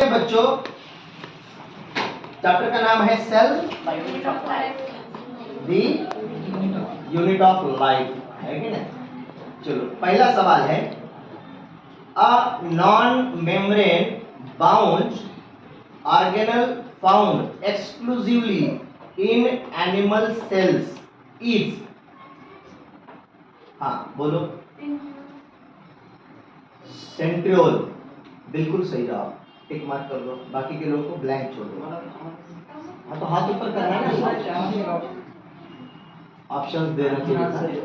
बच्चों चैप्टर का नाम है cell the unit of life, है कि नहीं? चलो पहला सवाल है, a non membrane bound organelle found exclusively in animal cells is, हाँ बोलो, सेंट्रियोल। बिल्कुल सही जवाब, टिक मार्क कर दो, बाकी के लोगों को ब्लैंक छोड़ दो। हाँ तो हाथ ऊपर करना है, ऑप्शंस देना चाहिए।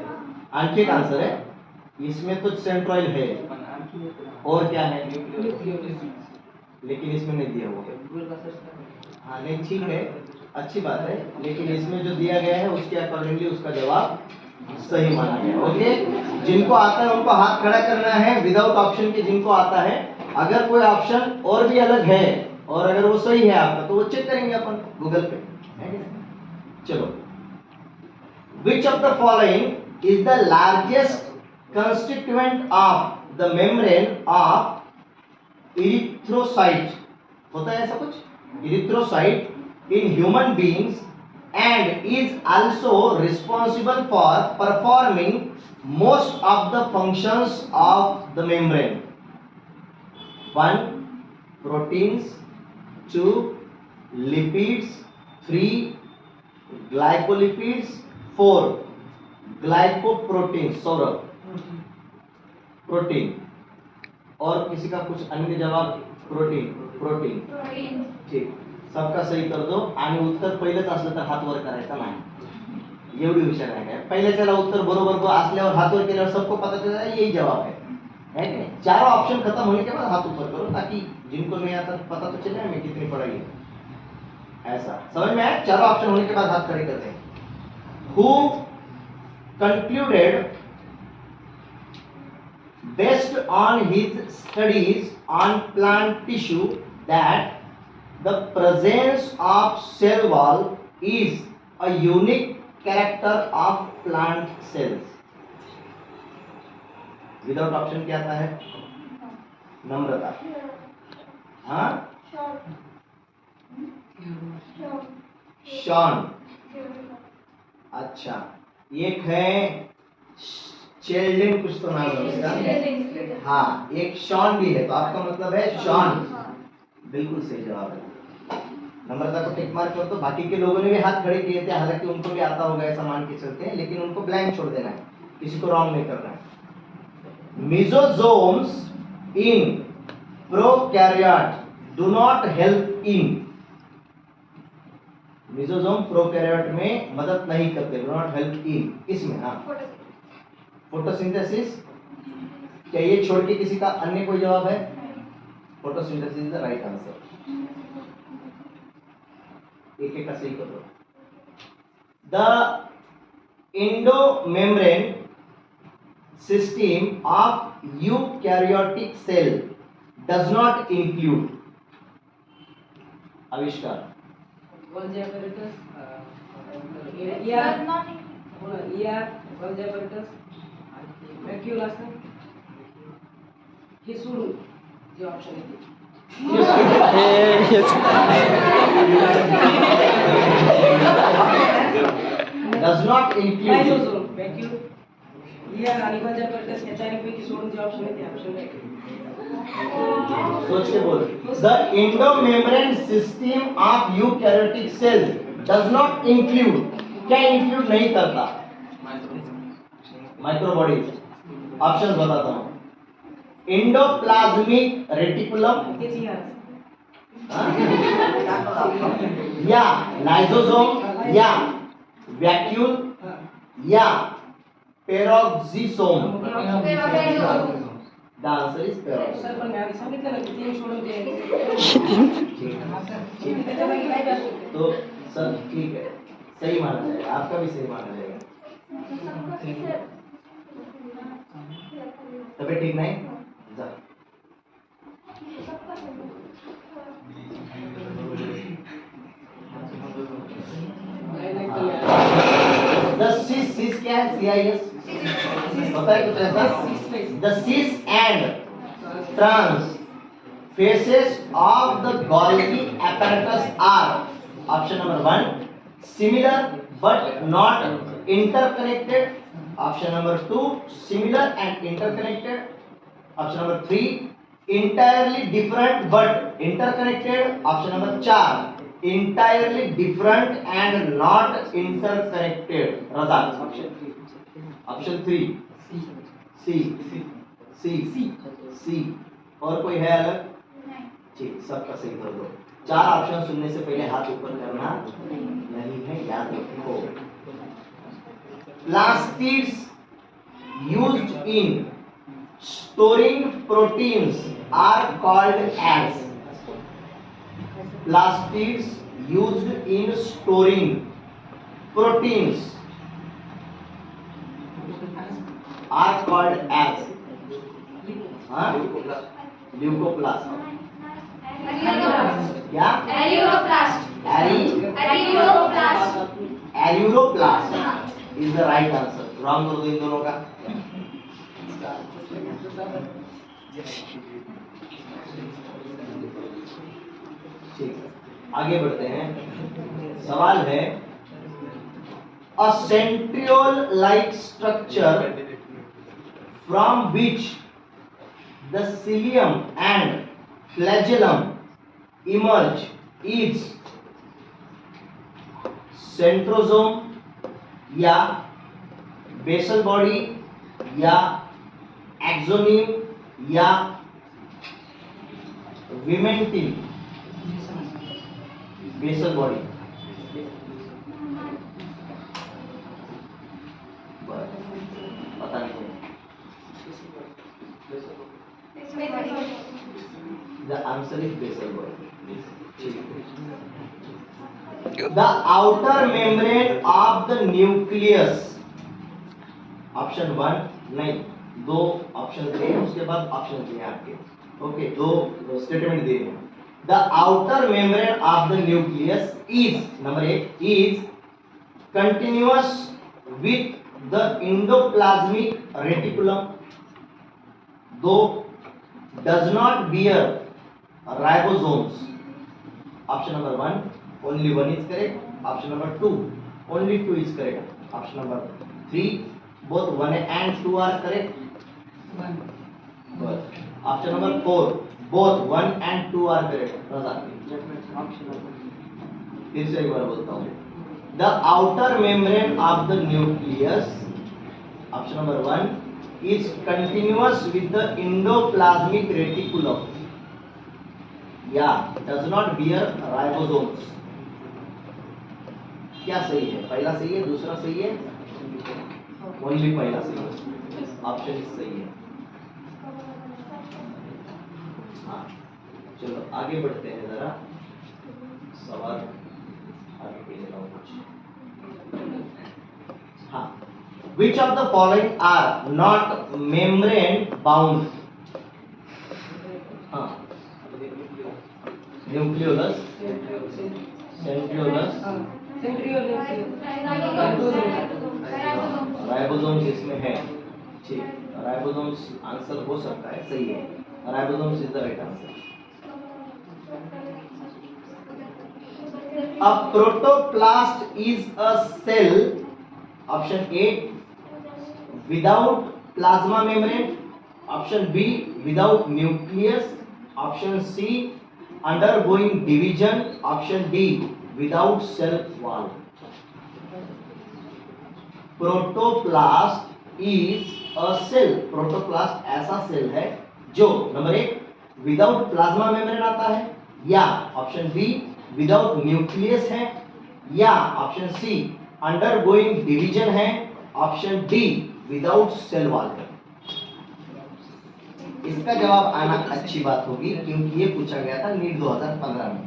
आणखी एक आंसर है इसमें, तो सेंट्रॉइड है और क्या है, लेकिन इसमें नहीं दिया हुआ। हाँ नहीं ठीक है, अच्छी बात है, लेकिन इसमें जो दिया गया है उसके अकॉर्डिंगली उसका जवाब सही माना गया। ओके, जिनको आता है उनको हाथ खड़ा करना है, विदाउट ऑप्शन के जिनको आता है। अगर कोई ऑप्शन और भी अलग है और अगर वो सही है आपका तो वो चेक करेंगे अपन गूगल पे। चलो, which of the following is the largest constituent of the membrane of erythrocyte? होता है ऐसा कुछ, erythrocyte in human beings and is also responsible for performing most of the functions of the membrane. 1. Proteins. 2. Lipids. 3. Glycolipids. 4. Glycoprotein. Saurabh, protein, और किसी का कुछ अन्य जवाब? प्रोटीन। प्रोटीन ठीक, सबका सही कर दो। आणि उत्तर पहिलेच असलं तर हात वर करायचा नाही, एवढी हुशार आहे काय? पहिल्याच्याला उत्तर बरोबर असल्यावर हात वर केल्यावर सबको पता चल जाए यही जवाब है कि नहीं? चारों ऑप्शन खत्म होने के बाद हाथ ऊपर करो ताकि जिनको नहीं आता पता तो चले हमें कितनी पढ़ाई है। ऐसा समझ में आया? चारों ऑप्शन होने के बाद हाथ खड़े करते हैं। Who concluded based on his studies on plant tissue that the presence of cell wall is a unique character of plant cells? Without option क्या आता है? नम्रता। हाँ, शॉन। अच्छा, एक है चेल्डन, कुछ तो नाम है उसका। हाँ, एक शॉन भी है, तो आपका मतलब है शॉन। बिल्कुल सही जवाब है। नम्रता को टिक मार्क कर दो। बाकी के लोगों ने भी हाथ खड़े किए थे, हालांकि उनको भी आता होगा ऐसा मान के चलते हैं, लेकिन उनको ब्लैंक छोड़ देना है, किसी को रॉन्ग नहीं करना है। मेसोसोम्स in prokaryote do not help in, mesosome prokaryote में मदद नहीं करते, डू नॉट हेल्प इन, इसमें हाँ फोटोसिंथेसिस। क्या ये छोड़ के किसी का अन्य कोई जवाब है? Photosynthesis is the right answer. एक एक का सही कर दो। The endomembrane system of eukaryotic cell does not include, आविष्कार। Golgi apparatus, Golgi apparatus, vacuole aasan, हे सोडून जे ऑप्शन आहे does not include lysosome, vacuole, आणि Golgi apparatus ह्या चारपैकी सोडून जे ऑप्शन आहे ते ऑप्शन आहे। सोच के बोल। The endomembrane system of eukaryotic cells does not include, क्या इंक्लूड नहीं करता? माइक्रोबॉडीज। ऑप्शंस बताता हूँ, एंडोप्लाज्मिक रेटिकुलम, या लाइसोसोम, या वैक्यूल, या peroxisome. The answer is peroxisome. Sir पण मी आधी सांगितलं ना की तीन सोडून ते तो सर ठीक है, सही माना जाएगा, आपका भी सही माना जाएगा। तबीयत ठीक नहीं? जा। The cis क्या है? CIS होता है कुछ ऐसा? The cis and trans Phases of the Golgi apparatus are option number 1 similar but not interconnected, option number 2 similar and interconnected, option number 3 entirely different but interconnected, option number 4 entirely different and not interconnected. Razak, option 3 सी सी सी सी और कोई है अलग? ठीक, सबका सही कर दो। 4 option सुनने से पहले हाथ ऊपर करना नहीं है, याद रखो। Plastids used in storing proteins are called as, plastids used in storing proteins are called as leucoplast. क्या? Aleuroplast is the right answer. Wrong कर दो इन दोनों का। ठीक, आगे बढ़ते हैं। सवाल है a centriole like structure from which the cilium and flagellum emerge is centrosome या basal body या axoneme या vimentin? basal body। पता नहीं। The answer is basal body. The outer membrane of the nucleus, option 1 नहीं, 2 option दे हैं, उसके बाद option दिए आपके। ओके, 2 स्टेटमेंट दिए हैं। The outer membrane of the nucleus is, number 8 is continuous with the endoplasmic reticulum, though does not bear ribosomes. Option number 1 only 1 is correct, option number 2 only 2 is correct, option number 3 both 1 and 2 are correct, option number 4 both 1 and 2 are correct। फिर से एक बार बोलता हूँ। The outer membrane of the nucleus, option number 1 is continuous with the endoplasmic reticulum, yeah does not bear ribosomes। क्या सही है? पहला सही है, दूसरा सही है, ओनली पहला सही है, ऑप्शन इस सही है। हाँ, चलो आगे बढ़ते हैं जरा, सवाल आगे के लिए कुछ। हाँ, which of the following are not membrane bound? हाँ, nucleolus, centriolus, राइबोसोम्स इसमें है। ठीक, राइबोसोम्स आंसर हो सकता है, सही है, ribosomes is the right answer. A protoplast is a cell, option A without plasma membrane, option B without nucleus, option C undergoing division, option D without cell wall। Protoplast is a cell, protoplast ऐसा cell है जो number 1 without plasma membrane आता है, या option B without nucleus है, या option C undergoing division है, option D without cell wall है। इसका जवाब आना अच्छी बात होगी क्योंकि ये पूछा गया था नीट 2015 में।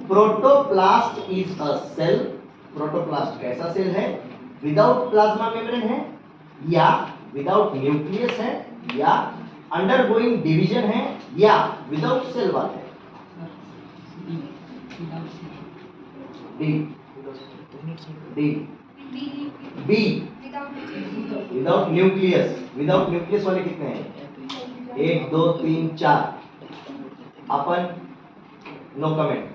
Protoplast is a cell, protoplast कैसा सेल है? विदाउट प्लाज्मा मेम्ब्रेन है, या विदाउट न्यूक्लियस है, या अंडरगोइंग डिवीजन है, या विदाउट सेल वॉल है। D D B without nucleus. Without nucleus वाले कितने हैं? 1 2 3 4। अपन no comment.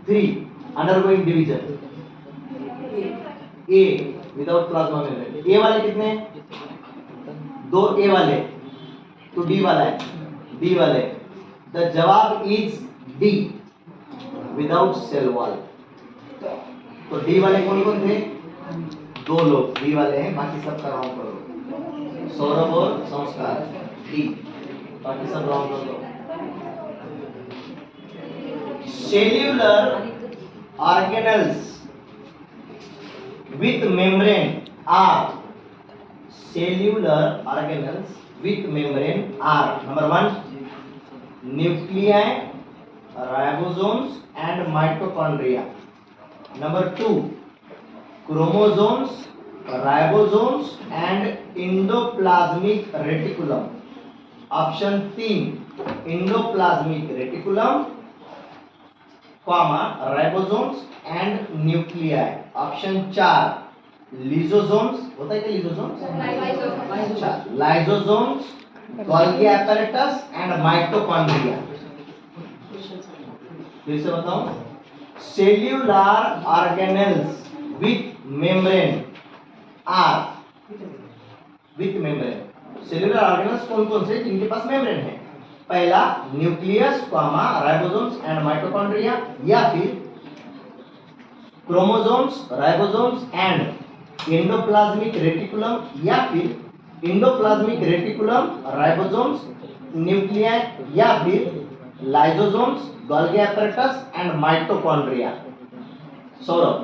3 undergoing division. A without plasma membrane. A वाले कितने हैं? 2 ए वाले, तो डी वाला है, डी वाले। द जवाब is D without cell wall. तो डी वाले कौन कौन थे? 2 लोग डी वाले हैं, बाकी सब का राउंड करो। सौरभ और संस्कार डी, बाकी सब राउंड कर दो। Cellular organelles with membrane are cellular organelles with membrane are number 1 nuclei, ribosomes and mitochondria. Number 2 chromosomes, ribosomes and endoplasmic reticulum. Option 3 endoplasmic reticulum, ribosomes and nuclei. Option 4 lysosomes, होता है क्या lysosomes? Lysosomes, Golgi apparatus and mitochondria. फिर से बताऊं, cellular organelles with membrane are, with membrane. Cellular organelles कौन कौन से जिनके पास मेम्ब्रेन है? पहला न्यूक्लियस, राइबोसोम्स एंड माइटोकॉन्ड्रिया, या फिर chromosomes, ribosomes and endoplasmic reticulum, या फिर एंडोप्लाज्मिक रेटिकुलम, राइबोसोम्स, न्यूक्लियाई, या फिर lysosomes, Golgi apparatus and mitochondria. Saurabh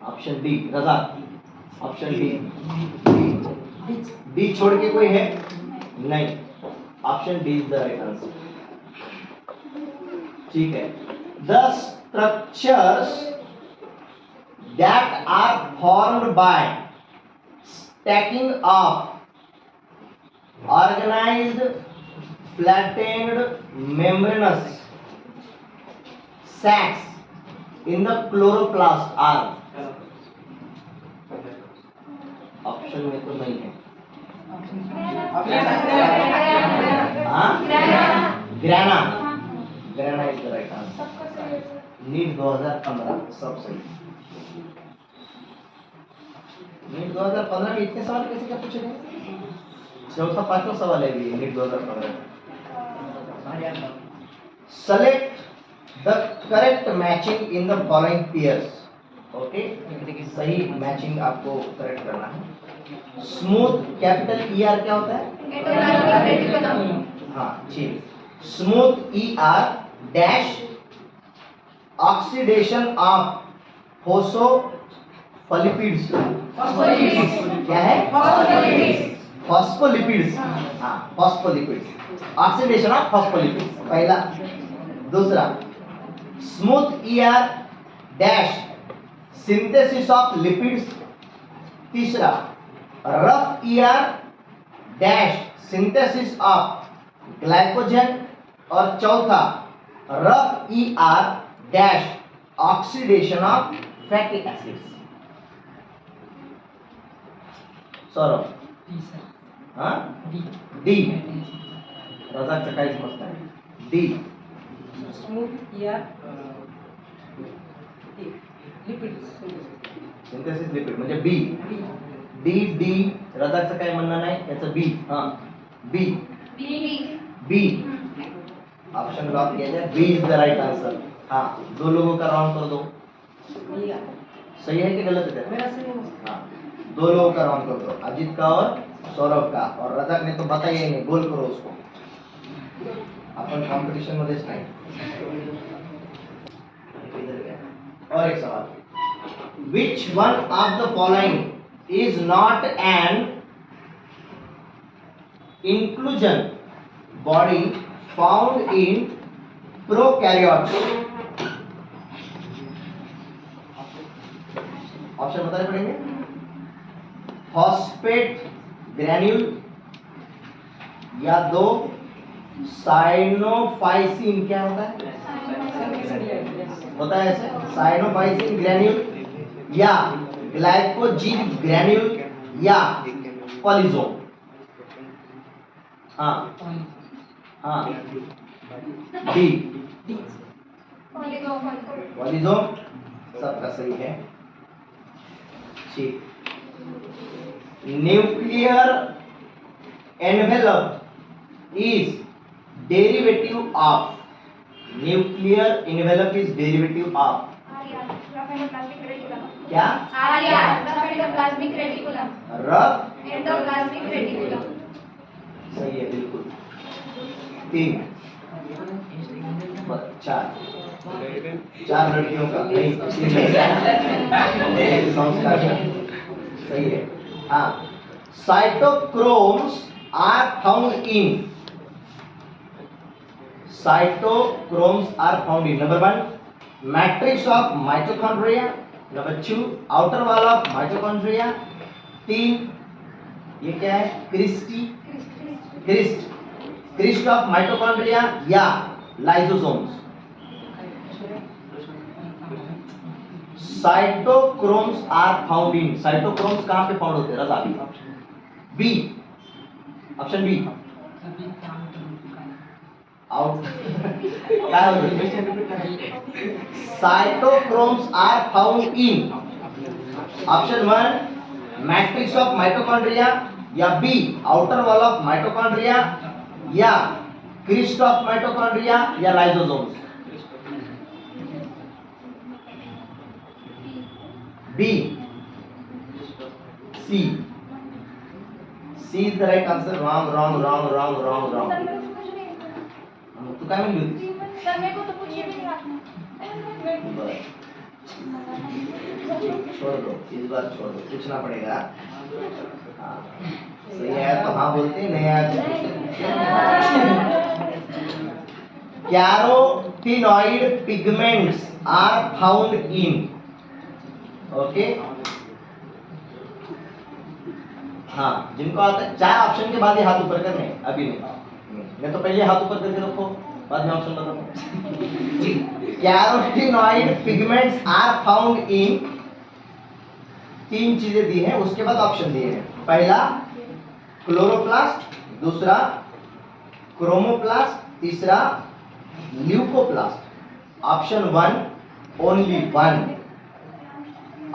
option D. Razak option D. D छोड़ के कोई है? नहीं, option D is the right answer. ठीक है। The structures that are formed by stacking of organized flattened membranous sacs in the chloroplast are, option में तो नहीं है। Grana, grana is the right answer. NEET 2015 सब सही। नीट 2015 में इतने सवाल कैसे क्या पूछे गए? चौथा पांचवा सवाल है भी NEET 2015। Select the correct matching in the following pairs. Okay, सही मैचिंग आपको करेक्ट करना है। स्मूथ, कैपिटल ई आर क्या होता है? हाँ ठीक। Smooth E R dash oxidation of phospholipids. क्या है? फॉस्फोलिपिड्स। हाँ, फॉस्फोलिपिड्स, ऑक्सीडेशन ऑफ फॉस्फोलिपिड्स पहला। दूसरा smooth E R dash synthesis of lipids. तीसरा rough E R dash synthesis of glycogen. और चौथा rough E R dash oxidation of fatty acids. Saurabh हाँ D. Razak से काहीच मत नाही। डी स्मूथ या लिपिड सिंथेसिस लिपिड म्हणजे बी। डी डी रजाकचं काय म्हणणं नाही, याचं बी। हां बी बी ऑप्शन लॉक किया जाए। B is the right answer. हाँ, 2 लोगों का राउंड कर दो। सही है कि गलत है? मेरा सही है। हाँ, 2 लोगों का राउंड कर दो, अजीत का और सौरभ का। और रजाक ने तो बताया ही नहीं, गोल करो उसको। अपन कंपटीशन मध्येच नाही। और एक सवाल, which one of the following is not an inclusion body found in prokaryotes? Option बताने पड़ेंगे। फॉस्फेट ग्रैन्यूल, या 2 साइनोफाइसिन। क्या होता है? होता है ऐसे साइनोफाइसिन ग्रैन्यूल, या ग्लाइकोजिन ग्रैन्यूल या पॉलीजोम? हाँ हाँ, डी पॉलीजोम सबका सही है। ठीक, nuclear envelope is derivative of, nuclear envelope is derivative of क्या? रफ सही है बिल्कुल। तीन चार लड़कियों का नहीं, सही है। हाँ, cytochromes are found in, cytochromes are found in number 1 matrix of mitochondria, number 2 outer wall of mitochondria, 3 ये क्या है? क्रिस्ट ऑफ माइटोकॉन्ड्रिया या lysosomes? Cytochromes are found in, cytochromes कहां पे फाउंड होते हैं Raza? B, option B out. Cytochromes are found in option 1 matrix of mitochondria या B outer wall of mitochondria या क्रिस्ट ऑफ माइटोकॉन्ड्रिया या lysosomes? B, C is the right answer. Wrong. तू काय म्हणली होती? सर मेरे को तो कुछ भी नहीं आता। छोड़ दो, इस बार छोड़ दो, पूछना पड़ेगा। हाँ, सही है तो हाँ बोलते, नहीं आया तो carotenoid pigments are found in, okay. हाँ, जिनको आता है 4 ऑप्शन के बाद ये हाथ ऊपर करने, अभी नहीं तो पहले हाथ ऊपर करके रखो, बाद में ऑप्शन बताओ। Carotenoid pigments are found in, 3 चीजें दी हैं, उसके बाद ऑप्शन दिए हैं। पहला क्लोरोप्लास्ट, दूसरा क्रोमोप्लास्ट, तीसरा leucoplast. Option 1 only 1,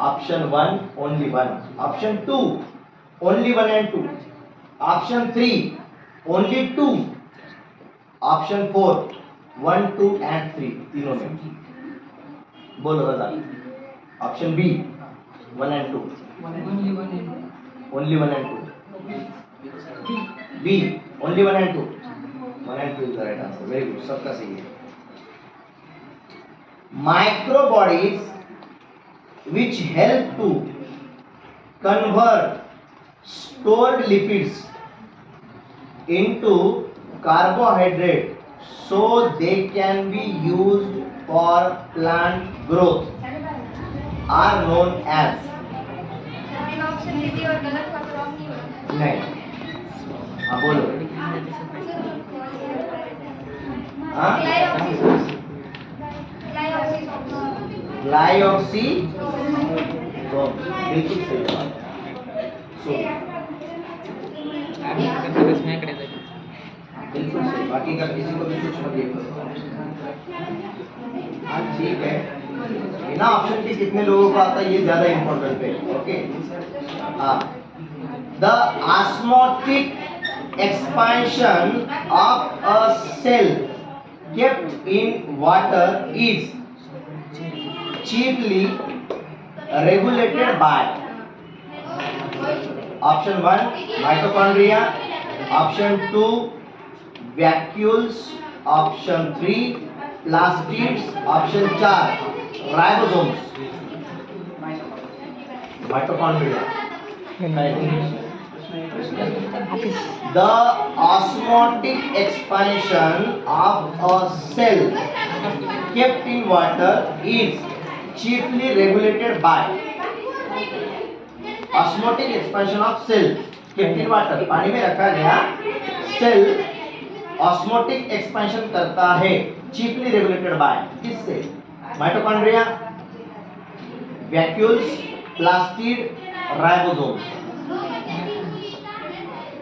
option 1 only 1, option 2 only 1 and 2, option 3 only 2, option 4 1, 2 and 3, तीनों में बोलो रजा। Option B 1 and 2, only 1 and 2, B only 1 and 2, 1 and 2 is the right answer. Very good, सबका सही है। Microbodies which help to convert stored lipids into carbohydrate so they can be used for plant growth are known as? मैंने option दी थी और गलत हुआ तो wrong नहीं हुआ। नहीं, हाँ बोलो। हाँ, ग्लाइऑक्सी, बिल्कुल सही बात। बिल्कुल सही, बाकी का किसी को भी कुछ मत ये करो। हाँ ठीक है, बिना ऑप्शन के कितने लोगों को आता है ये ज्यादा इंपॉर्टेंट है, ओके। हाँ, the osmotic expansion of a cell kept in water is chiefly regulated by? Option 1 mitochondria, option 2 vacuoles, option 3 plastids, option 4 ribosomes. Mitochondria. The osmotic expansion of a cell kept in water is chiefly regulated by? Osmotic expansion of cell kept in water, पानी में रखा गया cell osmotic expansion करता है, chiefly regulated by किससे? Mitochondria vacuoles, plastid, ribosomes.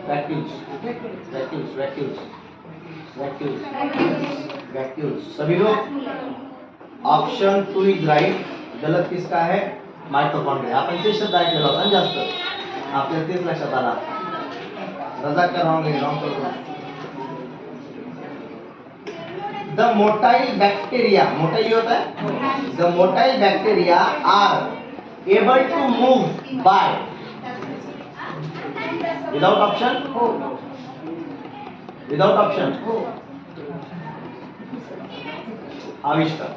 Vacuoles vacuoles vacuoles vacuoles vacuoles. सभी लोग option 2 is right. गलत किसका है? माइटोकॉन्ड्रिया। आपण ते शब्द ऐकलेला होता ना जास्त, आपल्याला तेच लक्षात आला। रजाकार रॉन्ग करतो। द मोटाइल बैक्टीरिया, मोटाइल होता है, the motile bacteria are able to move by without option, without option आविष्कार।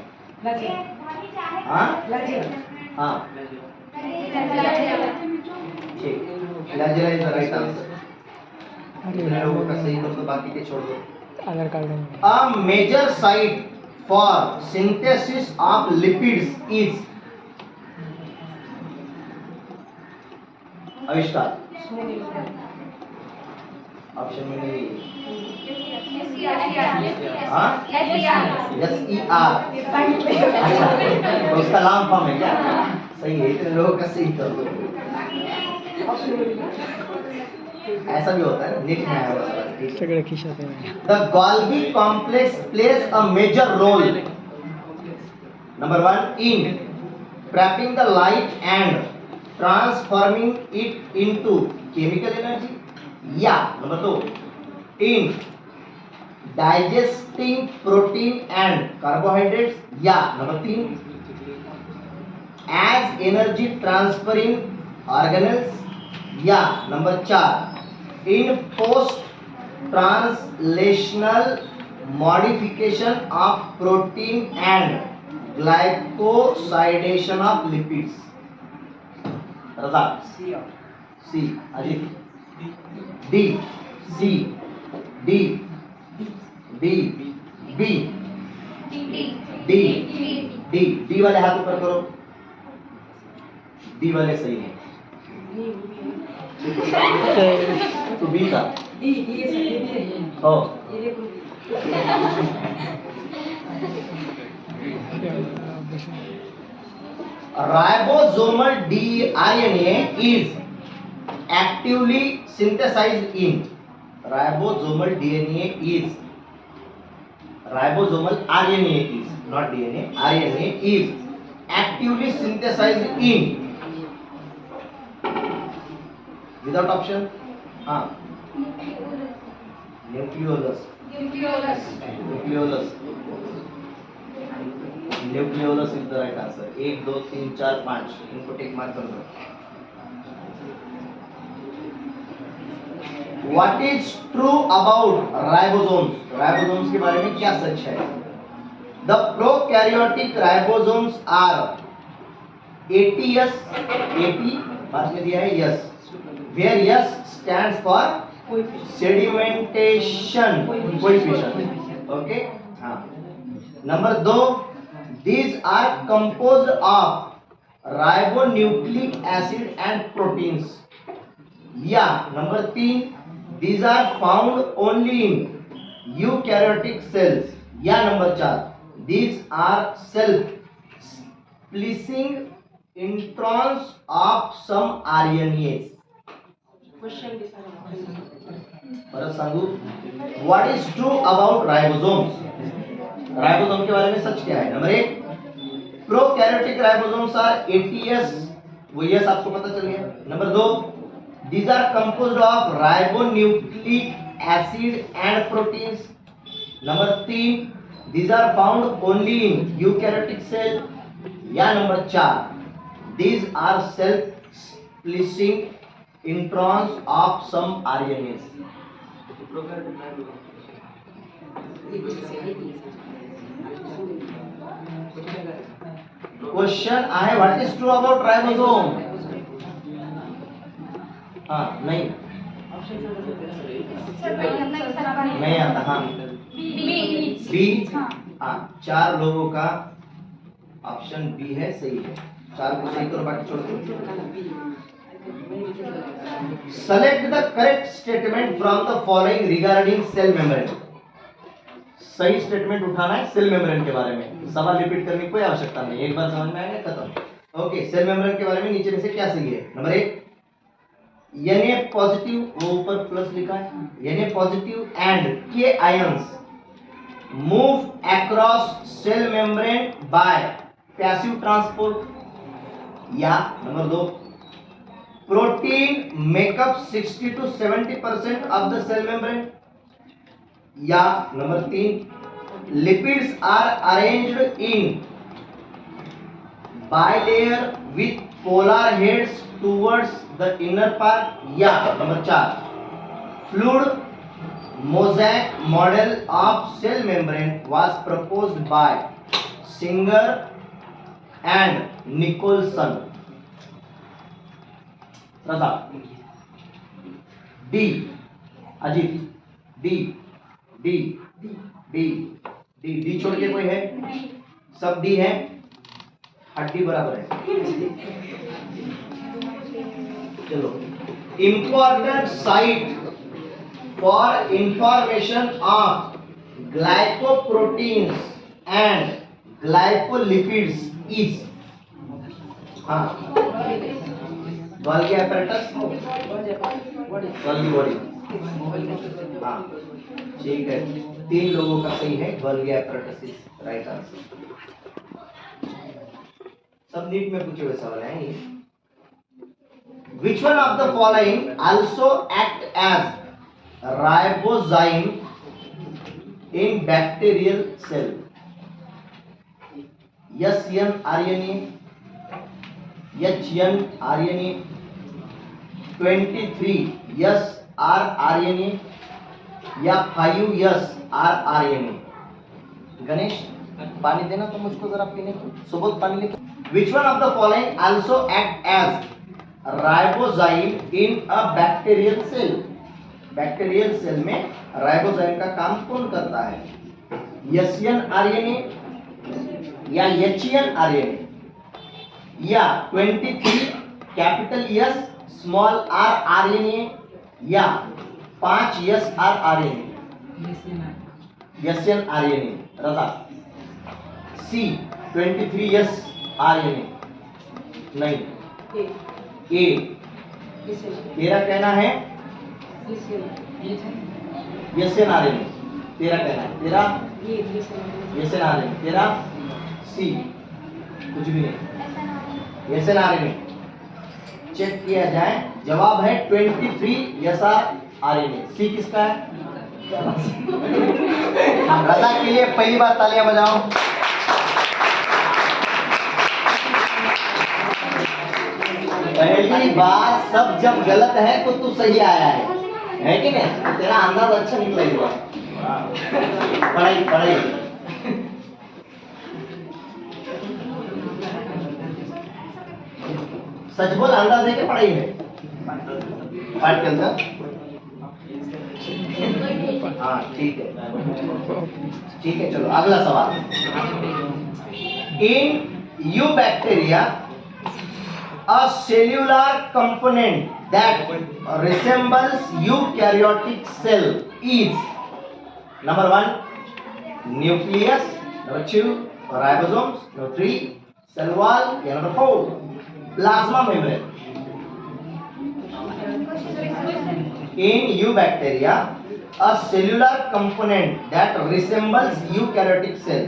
हाँ हाँ ठीक, flagella is the right answer. लोगों का सही कर दो, बाकी के छोड़ दो। Aadhaar card A major site for synthesis of lipids is आविष्कार। ऑप्शन में नहीं। हाँ SER। अच्छा, तो उसका लॉन्ग फॉर्म है क्या? सही है, इतने लोगों का सही कर दो। ऐसा भी होता है, निक में आया हुआ सवाल। सगळे खिशात आहे। The Golgi complex plays a major role. Number 1 in trapping the light and transforming it into chemical energy. Yeah. Number 2 in digesting protein and carbohydrates. Yeah. Number 3 as energy transferring organelles. Yeah. Number 4 in post translational modification of protein and glycosidation of lipids. Razak. C. Ajit. D. C. D. D. B. D. D वाले हाथ ऊपर करो। D वाले सही है। तो B का हो। Ribosomal DNA is actively synthesized in ribosomal DNA is ribosomal RNA is not DNA, RNA is actively synthesized in without option। हाँ nucleolus nucleolus is the right answer. 1 2 3 4 5 इनको टिक मार्क कर दो। What is true about ribosomes? Ribosomes के बारे में क्या सच है? The prokaryotic ribosomes are 80s, 80 बाद में दिया है yes, where S stands for sedimentation coefficient। Okay, हाँ। Number 2 these are composed of ribonucleic acid and proteins। या number 3 these are found only in eukaryotic cells। या number 4 these are self splitting introns of some RNAs। परत सांगू, what is true about ribosomes? Ribosome के बारे में सच क्या है? Number 1 prokaryotic ribosomes are 80s, वो यस आपको पता चल गया। Number 2 these are composed of ribonucleic acid and proteins। Number 3 these are found only in eukaryotic cell। या number 4 these are self splitting introns of some RNAs। Question आहे what is true about ribosome? हाँ नहीं नहीं आता। हाँ B. हाँ 4 लोगों का ऑप्शन बी है, सही है। 4 को सही करो, बाकी छोड़ दो। Select the correct statement from the following regarding cell membrane। सही स्टेटमेंट उठाना है सेल मेम्ब्रेन के बारे में। सवाल रिपीट करने की कोई आवश्यकता नहीं, एक बार समझ में आएगा खत्म। ओके, सेल मेम्ब्रेन के बारे में नीचे में से क्या सही है? नंबर 1 Na पॉजिटिव, वो ऊपर प्लस लिखा है, Na positive and K ions move across cell membrane by passive transport, या number 2 protein makeup 60 to 70% of the cell membrane, या number 3 lipids are arranged in bilayer with polar heads towards the inner part, या number 4 fluid mosaic model of cell membrane was proposed by Singer and Nicholson. Pratap D, Ajit D D D D D छोड़ के कोई है? सब D है, हड्डी बराबर है। चलो, important site for information of glycoproteins and glycolipids is, हाँ, गोल्गी apparatus, गोल्गी बॉडी, हाँ ठीक है, 3 लोगों का सही है, Golgi apparatus is right answer. सब नीट में पूछे हुए सवाल हैं ये। Which one of the following also act as ribozyme in bacterial cell? SN RNA, HN RNA, 23 SR RNA या 5 SR RNA? गणेश पानी देना तो मुझको जरा पीने को, सुबोध पानी लेके। Which one of the following also act as ribozyme in a bacterial cell? Bacterial cell में राइबोजाइम का काम कौन करता है? SN RNA या HN RNA या 23 capital S small r RNA या 5 SR RNA? SN RNA रजा। C 23 S RNA नहीं, A तेरा कहना है SN RNA, तेरा कहना है, तेरा SN RNA, तेरा C कुछ भी नहीं, SN RNA चेक किया जाए, जवाब है 23 SR RNA। C किसका है? रजा के लिए पहली बार तालियां बजाओ। पहली बार सब जब गलत है तो तू सही आया है कि नहीं? तेरा अंदाज अच्छा निकलेगा। पढ़ाई पढ़ाई सच बोल, अंदाज है कि पढ़ाई है? पाठ के अंदर हाँ ठीक है, चलो अगला सवाल। In eubacteria a cellular component that resembles eukaryotic cell is number 1 nucleus, number 2 ribosomes, number 3 cell wall, and number 4 plasma membrane. In eubacteria, a cellular component that resembles eukaryotic cell,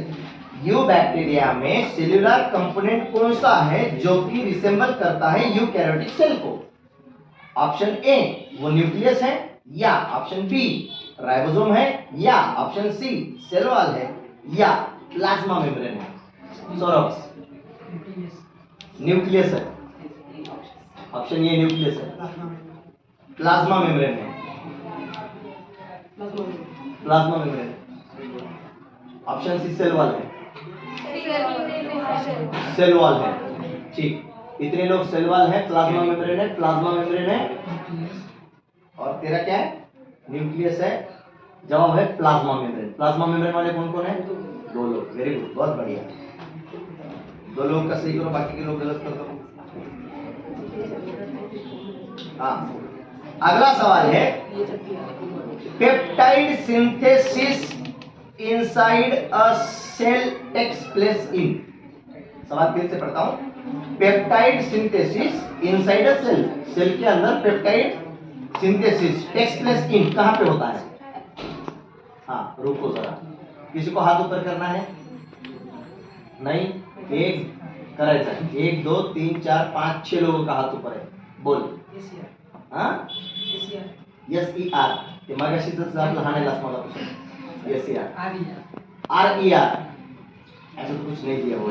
eubacteria में cellular component कौन सा है जो कि resemble करता है eukaryotic cell को? Option A वो न्यूक्लियस है, या ऑप्शन बी राइबोसोम है, या ऑप्शन सी सेल वॉल है, या प्लाज्मा मेम्ब्रेन है? सौरभ न्यूक्लियस है, ऑप्शन ए न्यूक्लियस है, प्लाज्मा मेम्ब्रेन है, plasma membrane, option C cell wall है, सेल वॉल है। ठीक, इतने लोग सेल वॉल है, प्लाज्मा मेम्ब्रेन है, प्लाज्मा मेम्ब्रेन है, और तेरा क्या है? न्यूक्लियस है। जवाब है प्लाज्मा मेम्ब्रेन। प्लाज्मा मेम्ब्रेन वाले कौन कौन है? 2 लोग। वेरी गुड, बहुत बढ़िया। 2 लोग का सही करो, बाकी के लोग गलत कर दो। हाँ, अगला सवाल है peptide synthesis inside a cell takes place in. सवाल फिर से पढ़ता हूं। Peptide synthesis inside a cell, cell के अंदर peptide synthesis takes place in, कहां पे होता है? हाँ रुको जरा, किसी को हाथ ऊपर करना है? नहीं, एक करायचा है, 1 2 3 4 5 6 लोगों का हात ऊपर आहे, बोल. हाँ SER, ते मगाशीच लहान आहे मगापासून. SER RER, ऐसा तो कुछ नहीं दिया हुआ,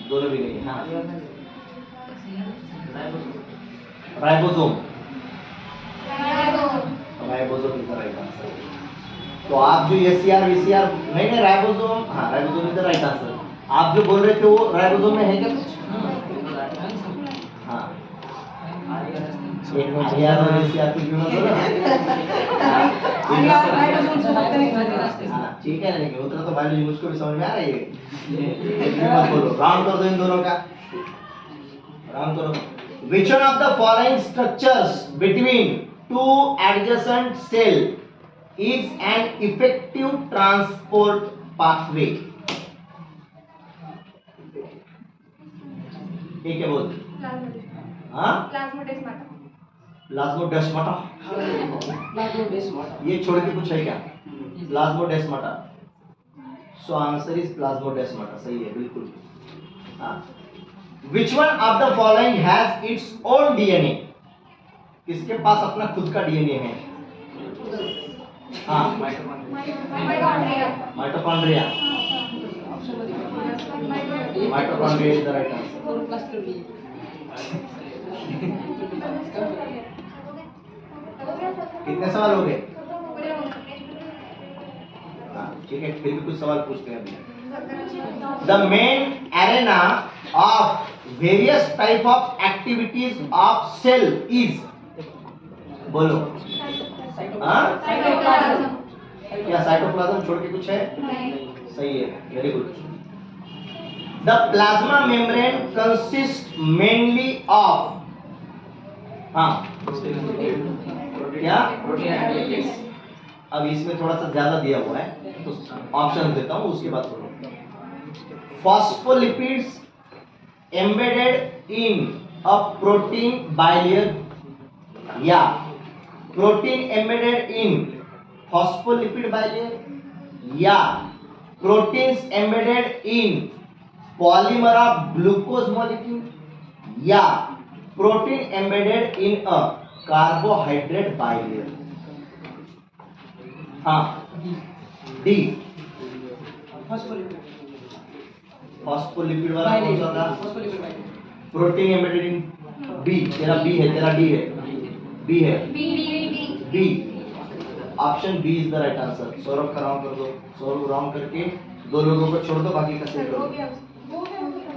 दोनों भी नहीं. हाँ ribosome, ribosome is the right answer. तो आप जो SER VCR नहीं राइबोसोम, हाँ ribosome is the right answer. आप जो बोल रहे थे वो राइबोसोम में है क्या कुछ? हाँ RER और VCR कुछ भी मत बोलो. हाँ ठीक है, लेकिन उतना तो बायोलॉजी मुझको भी समझ में आ रही है. मत बोलो, राउंड कर दो इन दोनों का, राउंड करो. Which one of the following structures between two adjacent cell is an effective transport pathway? ठीक है बोल. हाँ प्लाज्मोडेस्माटा, ये छोड़ के कुछ है क्या? Plasmodesmata, so answer is plasmodesmata, सही है बिल्कुल. हाँ. Which one of the following has its own DNA? किसके पास अपना खुद का DNA है? हाँ mitochondria, mitochondria is the right answer. कितने सवाल हो गए? हाँ ठीक है, फिर भी कुछ सवाल पूछते हैं अभी. The main arena of various type of activities of cell is, बोलो. हाँ क्या साइटोप्लाज्म छोड़ के कुछ है? सही है, very good. The plasma membrane consists mainly of, हाँ क्या? अब इसमें थोड़ा सा ज्यादा दिया हुआ है तो ऑप्शन देता हूँ, उसके बाद बोलो. Phospholipids embedded in a protein bilayer, या protein embedded in phospholipid bilayer, या proteins embedded in polymer of glucose molecule, या protein embedded in a carbohydrate bilayer. हाँ डी फॉस्फोलिपिड वाला कौन सा था? प्रोटीन एम्बेडेड इन बी, तेरा बी है, तेरा डी है, बी है, B. Option B is the right answer. Saurabh का राउंड कर दो, सौरभ राउंड करके दो लोगों को छोड़ दो, बाकी का सेट करो.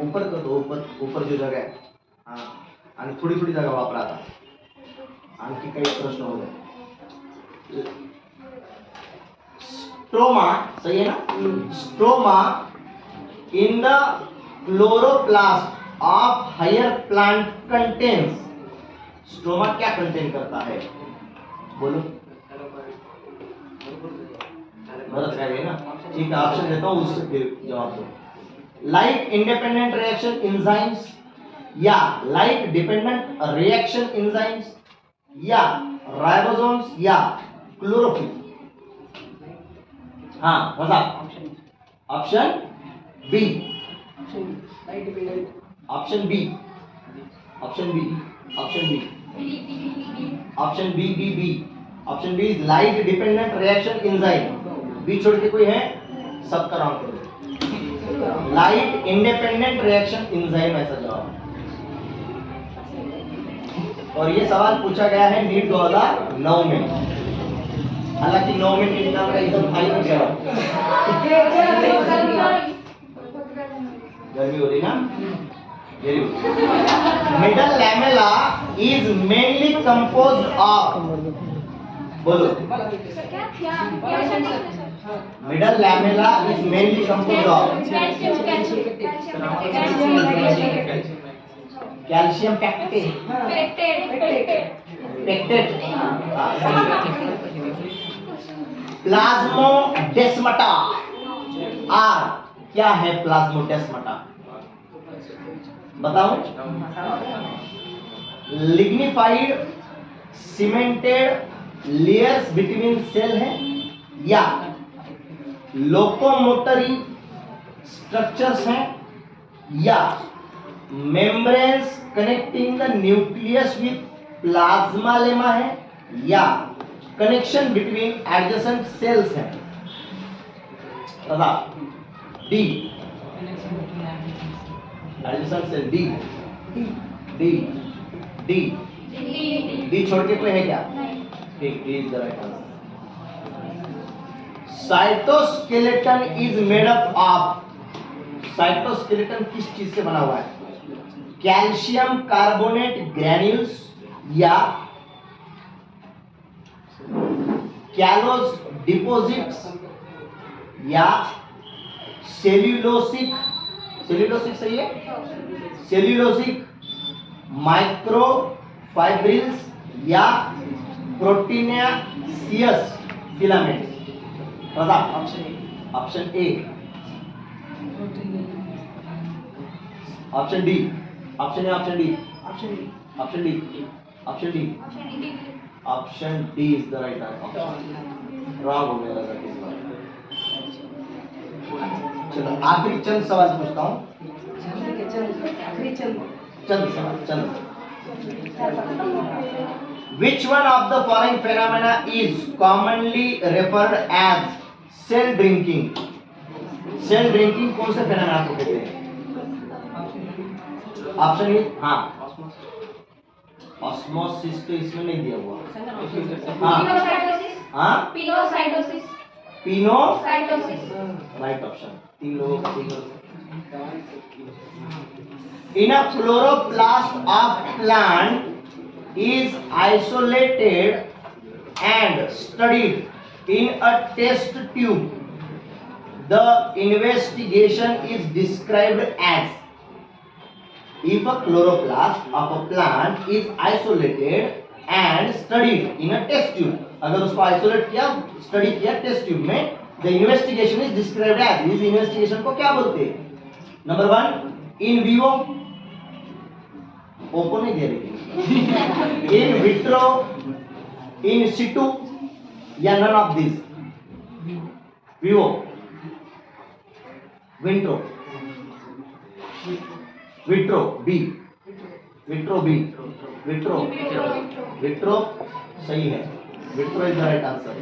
ऊपर कर दो, ऊपर ऊपर जो जगह है. हाँ आणि थोडी थोडी जागा वापरा आता. आणखी काही प्रश्न हो गए. स्ट्रोमा, सही है ना? Stroma in the chloroplast of higher plant contains, stroma क्या कंटेन करता है? बोलो. गलत रह गई ना? ठीक है, ऑप्शन देता हूँ, उससे फिर जवाब दो. लाइट इंडिपेंडेंट रिएक्शन एंजाइम्स, या लाइट डिपेंडेंट रिएक्शन एंजाइम्स, या राइबोसोम्स, या क्लोरोफिल. हाँ मतलब option B, option B, option B, option B, option B, B B. Option B is light dependent reaction enzyme. B छोड़ के कोई है? सबका राउंड करो. लाइट इंडिपेंडेंट रिएक्शन एंजाइम ऐसा जवाब. और ये सवाल पूछा गया है नीट 2009 में. हालांकि 9 में नीट का एकदम खाली हो गया. गर्मी हो रही ना? Very good. Middle lamella is mainly composed of, बोलो. Middle lamella is mainly composed of calcium pectate, pectate. Plasmodesmata are, क्या है प्लाज्मोडेस्माटा? बताऊं? Lignified cemented layers between cell है, या लोकोमोटरी स्ट्रक्चर्स हैं, या membranes connecting the nucleus with plasmalemma है, या कनेक्शन बिटवीन एडजेसेंट सेल्स है। D adjacent cell, D D D D छोड़ के कोई है क्या? ठीक, D is the right answer. Cytoskeleton is made up of, cytoskeleton किस चीज से बना हुआ है? कैल्शियम कार्बोनेट ग्रैन्यूल्स, या कैलोज डिपॉजिट्स, या सेल्यूलोसिक, सेल्यूलोसिक सही है, सेल्यूलोसिक माइक्रोफाइब्रिल्स, या proteinaceous filaments. Option A, option D, option A, option D, option D, option D, option D is the right answer. Wrong हो गया लगा इस बार। चलो आखिरी चंद सवाल पूछता हूँ, चंद सवाल, चंद। Which one of the following phenomena is commonly referred as cell drinking? Cell drinking कौन से phenomena को कहते हैं? ऑप्शन ए, हाँ, ऑस्मोसिस तो इसमें नहीं दिया हुआ। हाँ, पिनोसाइटोसिस, पिनोसाइटोसिस, राइट ऑप्शन। तीन लोगों का तीन। In a chloroplast of plant is isolated and studied in a test tube. The investigation is described as, if a chloroplast of a plant is isolated and studied in a test tube, अगर उसको isolate किया, study किया test tube में, the investigation is described as, इस investigation को क्या बोलते हैं? नंबर 1 इन विवो, ओपो नहीं दे रही, इन विट्रो, इन सिटू, या none of this? Vivo, vitro, vitro B, vitro B, vitro, vitro सही है, vitro is the right answer.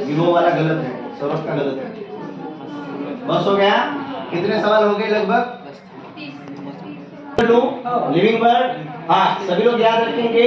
Vivo वाला गलत है, सौरभ का गलत है। बस हो गया? कितने सवाल हो गए लगभग? लिविंग बर्ड, हाँ, सभी लोग याद रखेंगे।